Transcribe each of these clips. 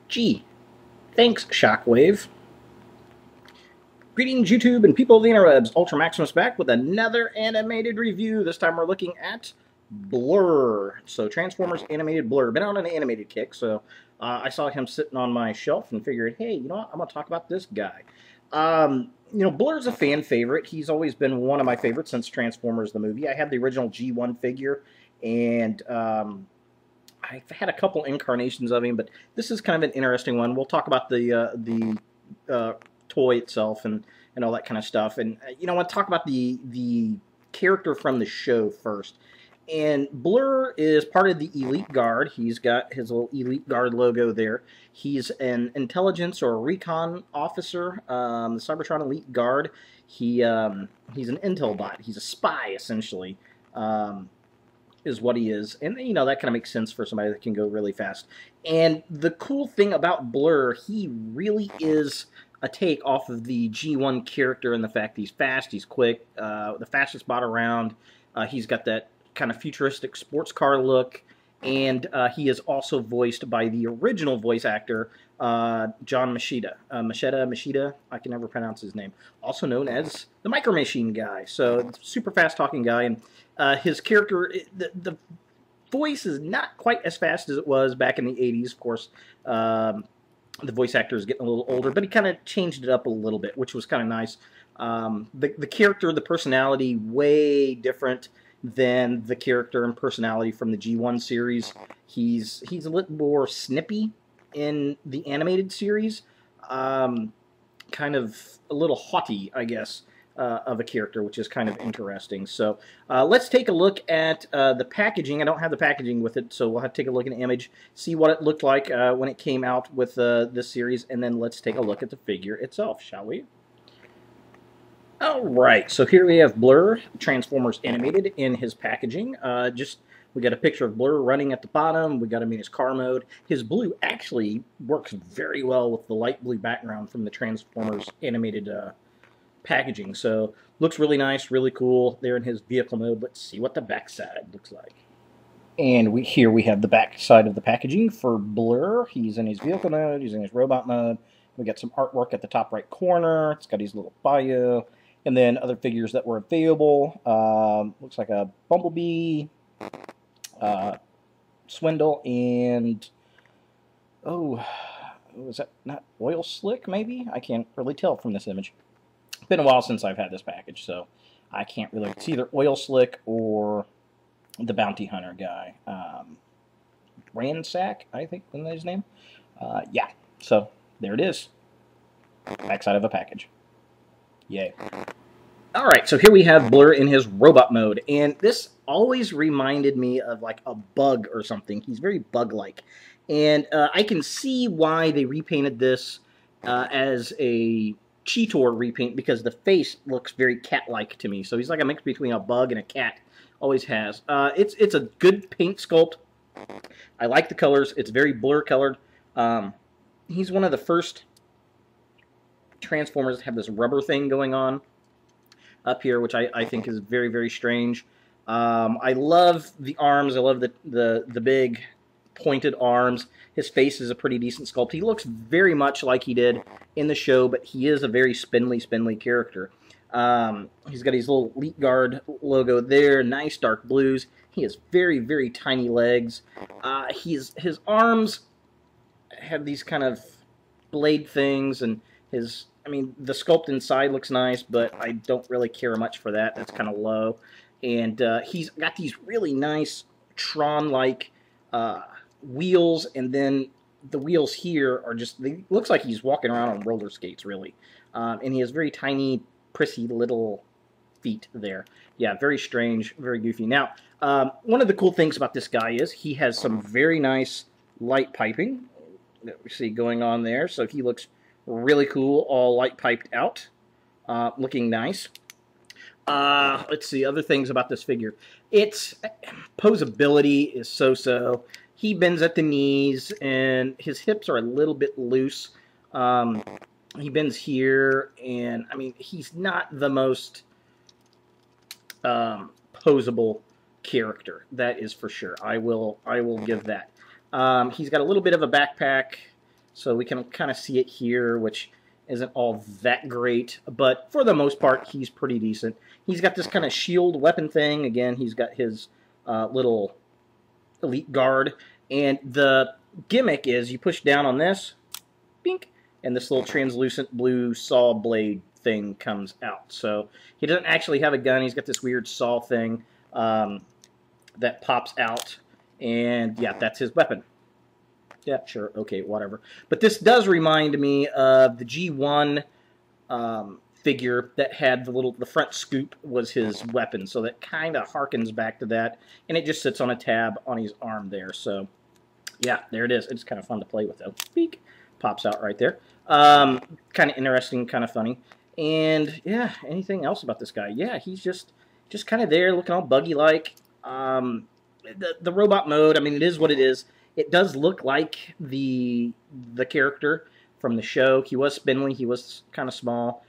Gee, thanks, Shockwave. Greetings, YouTube and people of the interwebs. Ultra Maximus back with another animated review. This time we're looking at Blurr. So, Transformers animated Blurr. Been on an animated kick, so I saw him sitting on my shelf and figured, hey, you know what? I'm going to talk about this guy. Blurr's a fan favorite. He's always been one of my favorites since Transformers the movie. I had the original G1 figure, and I've had a couple incarnations of him, but this is kind of an interesting one. We'll talk about the toy itself and all that kind of stuff. And I want to talk about the character from the show first. And Blurr is part of the Elite Guard. He's got his little Elite Guard logo there. He's an intelligence or recon officer, the Cybertron Elite Guard. He's an intel bot. He's a spy, essentially, is what he is. And, that kind of makes sense for somebody that can go really fast. And the cool thing about Blurr, he really is a take off of the G1 character and the fact he's fast, he's quick, the fastest bot around. He's got that kind of futuristic sports car look, and he is also voiced by the original voice actor, John Machida, I can never pronounce his name, also known as the Micro Machine guy. So, super fast talking guy, and his character, the voice is not quite as fast as it was back in the 80s, of course. The voice actor is getting a little older, but he kind of changed it up a little bit, which was kind of nice. The character, the personality, way different than the character and personality from the G1 series. He's a little more snippy in the animated series, kind of a little haughty, I guess, of a character, which is kind of interesting. So let's take a look at the packaging. I don't have the packaging with it, so we'll have to take a look at an image, see what it looked like when it came out with this series, and then let's take a look at the figure itself, shall we? Alright, so here we have Blurr, Transformers animated, in his packaging. We got a picture of Blurr running at the bottom. We got him in his car mode. His blue actually works very well with the light blue background from the Transformers animated packaging. So, looks really nice, really cool. There in his vehicle mode. Let's see what the backside looks like. And here we have the back side of the packaging for Blurr. He's in his vehicle mode, he's in his robot mode. We got some artwork at the top right corner. It's got his little bio. And then other figures that were available. Looks like a Bumblebee, Swindle, and was that not Oil Slick, maybe? I can't really tell from this image. It's been a while since I've had this package, so I can't really... It's either Oil Slick or the Bounty Hunter guy. Ransack, I think, isn't that his name? Yeah, so there it is. Backside of a package. Yay. Alright, so here we have Blurr in his robot mode, and this always reminded me of like a bug or something. He's very bug-like, and I can see why they repainted this as a Cheetor repaint, because the face looks very cat-like to me. So he's like a mix between a bug and a cat, always has. It's a good paint sculpt. I like the colors. It's very Blurr colored. He's one of the first Transformers have this rubber thing going on up here, which I think is very, very strange. I love the arms. I love the big pointed arms. His face is a pretty decent sculpt. He looks very much like he did in the show, but he is a very spindly character. He's got his little Elite Guard logo there, nice dark blues. He has very, very tiny legs. His arms have these kind of blade things, and the sculpt inside looks nice, but I don't really care much for that. That's kind of low. And he's got these really nice Tron-like wheels, and then the wheels here are just, looks like he's walking around on roller skates, really. And he has very tiny, prissy little feet there. Yeah, very strange, very goofy. Now, one of the cool things about this guy is he has some very nice light piping that we see going on there. So he looks really cool, all light piped out, looking nice. Let's see, other things about this figure. Its posability is so-so. He bends at the knees, and his hips are a little bit loose. He bends here, and, he's not the most posable character, that is for sure. I will give that. He's got a little bit of a backpack, So we can kind of see it here, which isn't all that great, but for the most part, he's pretty decent. He's got this kind of shield weapon thing. Again, he's got his little elite guard, and the gimmick is you push down on this, bink, and this little translucent blue saw blade thing comes out. So he doesn't actually have a gun. He's got this weird saw thing that pops out, and yeah, that's his weapon. Yeah, sure, okay, whatever. But this does remind me of the G1 figure that had the front scoop was his weapon, so that kind of harkens back to that, and it just sits on a tab on his arm there. So yeah, there it is. It's kind of fun to play with though. Beak, pops out right there. Kind of interesting, kind of funny. And yeah, anything else about this guy? Yeah, he's just kind of there, looking all buggy-like. The robot mode, I mean, it is what it is. It does look like the character from the show. He was spindly. He was kind of small.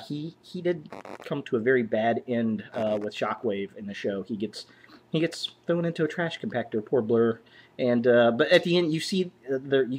He did come to a very bad end with Shockwave in the show. He gets thrown into a trash compactor. Poor Blurr. And but at the end, you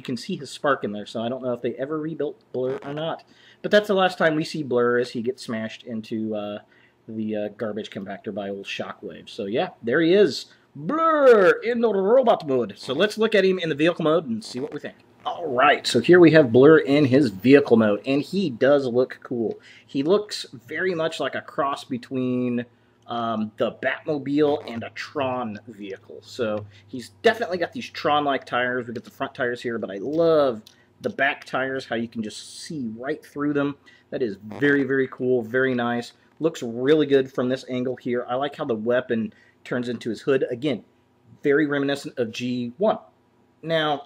can see his spark in there. So I don't know if they ever rebuilt Blurr or not. But that's the last time we see Blurr, as he gets smashed into the garbage compactor by old Shockwave. So yeah, there he is. Blurr in the robot mode. So let's look at him in the vehicle mode and see what we think. Alright, so here we have Blurr in his vehicle mode, and he does look cool. He looks very much like a cross between the Batmobile and a Tron vehicle. So he's definitely got these Tron-like tires. We got the front tires here, but I love the back tires, how you can just see right through them. That is very, very cool, very nice. Looks really good from this angle here. I like how the weapon turns into his hood. Again, very reminiscent of G1. Now,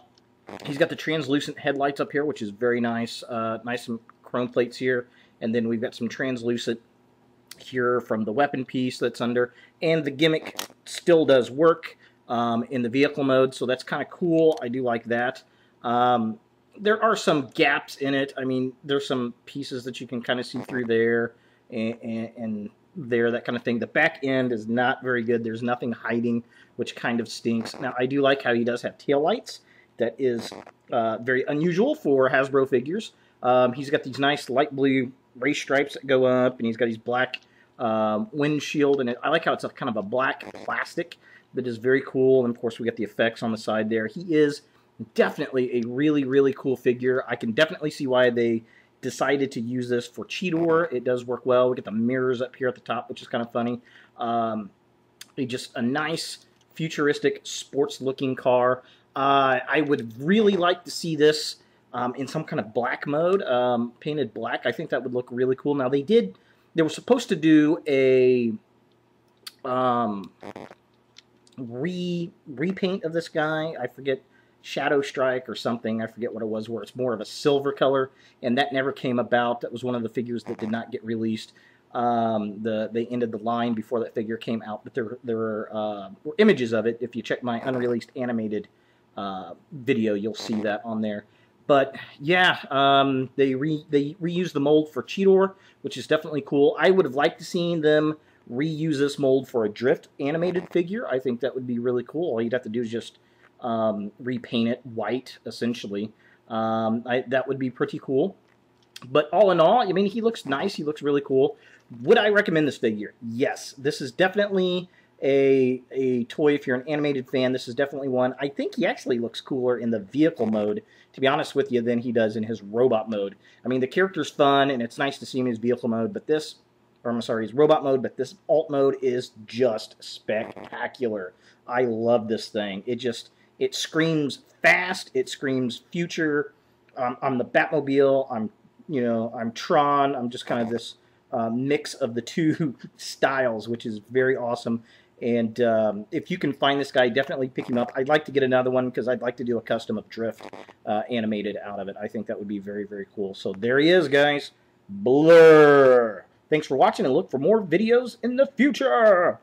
he's got the translucent headlights up here, which is very nice. Nice some chrome plates here. And then we've got some translucent here from the weapon piece that's under. And the gimmick still does work in the vehicle mode, so that's kind of cool. I do like that. There are some gaps in it. I mean, there's some pieces that you can kind of see through there and there, that kind of thing. The back end is not very good. There's nothing hiding, which kind of stinks. Now, I do like how he does have taillights. That is very unusual for Hasbro figures. He's got these nice light blue race stripes that go up, and he's got his black windshield, and I like how it's kind of a black plastic that is very cool. And of course, we got the effects on the side there. He is definitely a really, really cool figure. I can definitely see why they decided to use this for Cheetor. It does work well. We get the mirrors up here at the top, which is kind of funny. Just a nice futuristic sports-looking car. I would really like to see this in some kind of black mode, painted black. I think that would look really cool. Now, they were supposed to do a repaint of this guy. I forget, Shadow Strike or something. I forget what it was, where it's more of a silver color, and that never came about. That was one of the figures that did not get released. They ended the line before that figure came out, but there were images of it. If you check my unreleased animated video, you'll see that on there. But yeah, they reused the mold for Cheetor, which is definitely cool. I would have liked to see them reuse this mold for a Drift animated figure. I think that would be really cool. All you'd have to do is just repaint it white, essentially. That would be pretty cool. But all in all, I mean, he looks nice. He looks really cool. Would I recommend this figure? Yes. This is definitely a toy if you're an animated fan. This is definitely one. I think he actually looks cooler in the vehicle mode, to be honest with you, than he does in his robot mode. I mean, the character's fun, and it's nice to see him in his vehicle mode, but this, or I'm sorry, his robot mode, but this alt mode is just spectacular. I love this thing. It screams fast. It screams future. I'm the Batmobile. I'm Tron. I'm just kind of this mix of the two styles, which is very awesome. And if you can find this guy, definitely pick him up. I'd like to get another one because I'd like to do a custom of Drift animated out of it. I think that would be very, very cool. So there he is, guys. Blurr. Thanks for watching, and look for more videos in the future.